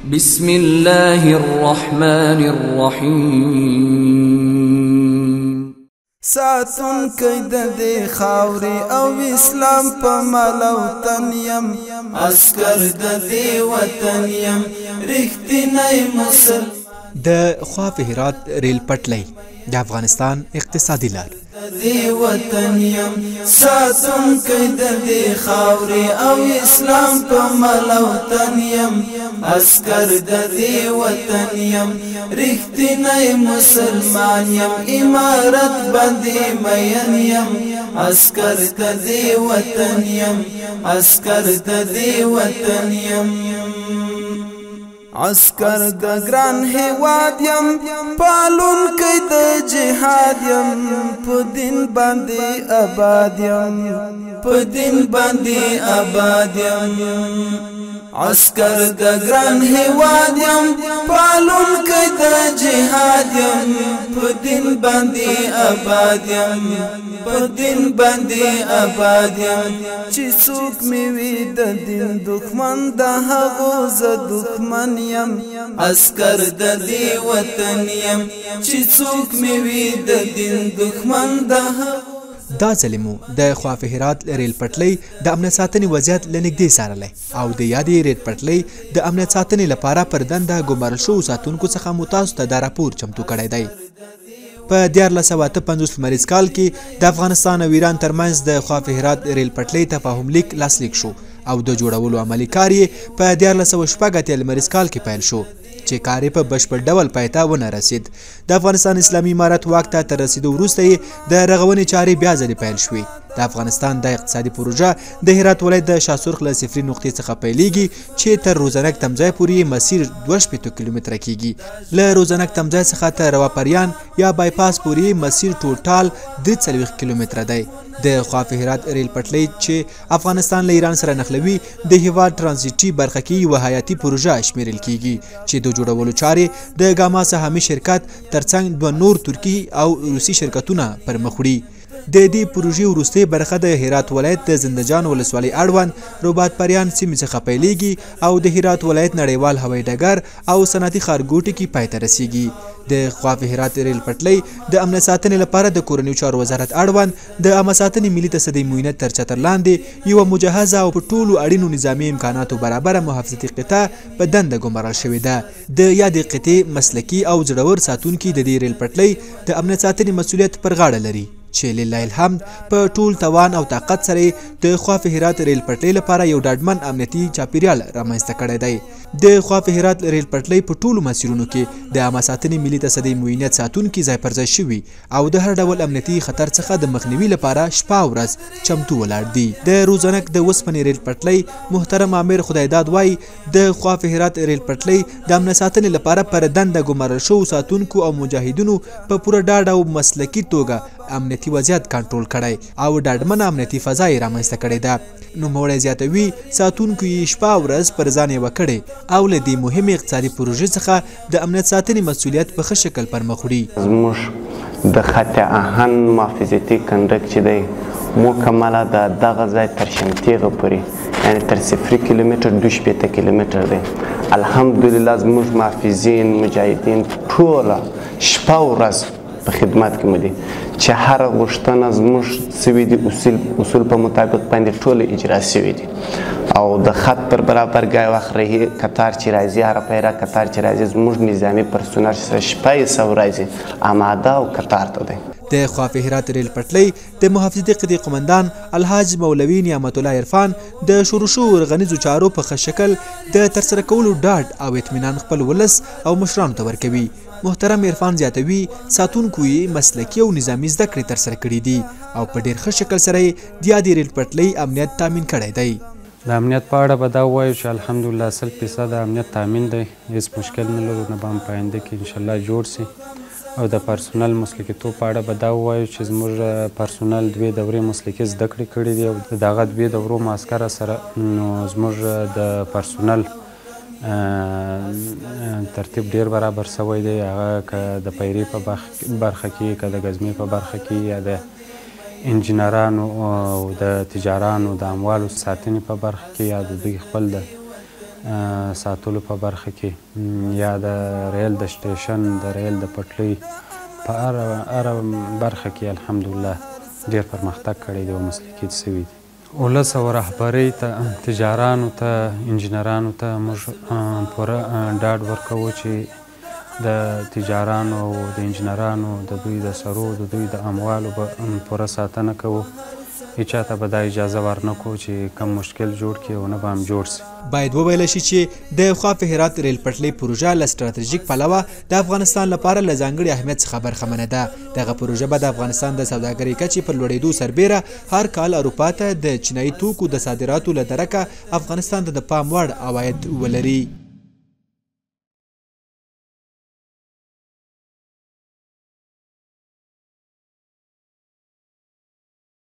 بسم الله الرحمن الرحیم ساتون کید دی خاوری او اسلام په مالو تنیم عسكر د دی وطن یم رښتینی مسل د خواف هرات ریل پټلۍ د افغانستان اقتصادي لار دی وطن یم ساتون کید دی خاوری او اسلام په مالو تنیم عسكر د دی وطن یم رښتینی مسلمان یم امارت باندې مین یم عسكر د دی وطن یم عسكر د دی وطن یم عسكر د ګران هیواد یم پالون کې د جهاد یم په دین باندې آباد یم په دین باندې آباد یم عسكر د ګران هیواد یم پالون کې د جهاد یم په دین باندې آباد یم په دین باندې آباد یم چې څوک مې وي د دین دښمن د هغو زه دښمن یم عسكر د دې وطن یم چې څوک مې وي د دین دښمن د هغو دا ځلمو د خواف هرات ریل پټلۍ د امنیت ساتنې وضعیت لنږدې څارلی او د یادې ریل پټلۍ د امنیت ساتنې لپاره پر دنده ګمارل شوو ساتونکو څخه مو تاسو ته دا راپور چمتو کړی دی. په 1458 لمریز کال کې د افغانستان او ایران ترمنځ د خواف هرات ریل پټلۍ تفاهم لیک لاسلیک شو او د جوړولو عملي کار یې په 1486 لمریز کال کې پیل شو چې کار په بشپړ ډول پای ته ونه رسید. د افغانستان اسلامي امارت واک ته تر رسیدو وروسته یې د رغونې چارې بیا ځلې پیل شوې. د افغانستان د اقتصادي پروژه د هرات ولایت د شاسورخ له صفري نقطې څخه پیلیږي چې تر روزنک تمځای پورې مسیر 2 کیلومتره کیږي. له روزنک تمځای څخه تر رواپریان یا بایپاس پورې مسیر ټوټال 40 کیلومتره دی. د خواف هرات ریل پټلۍ چې افغانستان له ایران سره نښلوي د هیواد ترانزیټي برخه کې یوه حیاتي پروژه شمیرل کیږي چې د جوړولو چارې د ګاما سهامي شرکت ترڅنګ 2 نور ترکي او روسي شرکتونه پر مخ وړي. د دې پروژې وروستۍ برخه د هرات ولایت د زندهجان ولسوالۍ اړوند رباط پریان سیمې څخه پیلیږي او د هرات ولایت نړیوال هوایي ډګر او صنعتي ښارګوټي کې پای ته رسیږي. د خواف هرات ریل پټلۍ د امنیت ساتنې لپاره د کورنیو چارو وزارت اړوند د عامه ساتنې ملي تصدۍ معاینت تر چتر لاندې یوه مجهزه او په ټولو اړینو نظامي امکاناتو برابره محافظتي قطعه په دنده ګمارل شوې ده. د یادې قطعې مسلکي او زړور ساتونکي د دې ریل پټلۍ د امنیت ساتنې مسؤلیت پر غاړه لري چې لله الحمد په ټول توان او طاقت سره د خواف هرات ریل پټلۍ لپاره یو ډاډمن امنیتي چاپیریال رامنځته کړی دی. د خواف هرات ریل پټلۍ په ټولو مسیرونو کې د عامه ساتنې ملي تصدۍ معاینت ساتونکي ځای پر ځای شوي او د هر ډول امنیتي خطر څخه د مخنیوي لپاره شپه او ورځ چمتو ولاړ دي. د روزنک د اوسپنې ریل پټلۍ محترم امیر خدایداد وایي د خواف هرات ریل پټلۍ د امنیت ساتنې لپاره پر دنده ګمارل شوو ساتونکو او مجاهدینو په پوره ډاډ او مسلکي توګه امنیتي وضعیت کنټرول کړی او ډاډمنه امنیتي فضا یې رامنځته کړې ده. نوموړی زیاتوي ساتونکو یې شپه ورځ پر ځان یوه کړې او له دې مهمې اقتصادي پروژې څخه د امنیت ساتنې مسؤلیت په ښه شکل پر مخ وړي. زموږ د خط آهن محافظتي کنډک چې دی مکمله د دغه ځای تر شمتیغه پورې یعنې تر 0 کیلومتر 2 کیلومتر دی. الحمدلله زموږ محافظین مجاهدین ټوله شپه ورځ په خدمت کې مو دي چې هر غوښتنه زموږ سوي دي اصول په مطابق باندې ټوله اجرا سوي دي او د خط پر برابر ګای وخت رهي قطار چې راځي هره پیره قطار چې راځي زموږ نظامي پرسونل شپه یې سو راځي آماده او قطار ته دی. د خواف هرات ریل پټلۍ د محافظتي قطعې قمندان الحاج مولوي نعمت الله عرفان د شروع شوو ورغنیزو چارو په ښه شکل د ترسره کولو ډاډ او اطمینان خپل ولس او مشرانو ته ورکوي. محترم عرفان زیاتوي ساتونکو یې مسلکي او نظامي زده کړې ترسره کړي دي او په ډېر ښه شکل سره یې د یادې ریل پټلۍ امنیت تامین کړی دی. د امنیت په اړه به دا ووایو چې الحمدلله 100% امنیت تامین دی، هیڅ مشکل نه لرو، نه به هم په آینده کې انشاءالله جوړ سي. او د پرسونل مسلکیتوب په اړه به دا ووایو چې زموږ پرسونل 2 دورې مسلکي زده کړې کړي دي او د دغه 2 دورو معسکره سره نو زموږ د پرسونل ترتیب ډیر برابر سوی دی. هغه که د پیري په برخه کې، که د ګزمې په برخه کې، یا د انجینرانو او د تجارانو د اموالو ساتنې په برخه کې، یا د دوی خپل د ساتلو په برخه کې یا د ریل د سټیشن د ریل د پټلۍ په هره برخه کې الحمدلله ډېر پرمختګ کړی دی او مسلکي سوي دي ولس او رهبرۍ ته تجارانو ته انجینرانو ته موږ پوره ډاډ ورکوو چې د تجارانو او د انجینرانو د دوی د سرو د دوی د اموالو به پوره ساتنه کوو هیچا ته به دا اجازه ورنکړو چې کم مشکل جوړ کړي او نه به هم جوړ سي باید وویل شي چې د خواف هرات ریل پټلۍ پروژه له ستراتیژیک پلوه د افغانستان لپاره له ځانګړي اهمیت څخه برخمنه ده دغه پروژه به د افغانستان د سوداګرۍ کچې پر لوړېدو سربیره هر کال اروپا ته د چینایي توکو د صادراتو له درکه افغانستان ته د پام وړ عواید ولري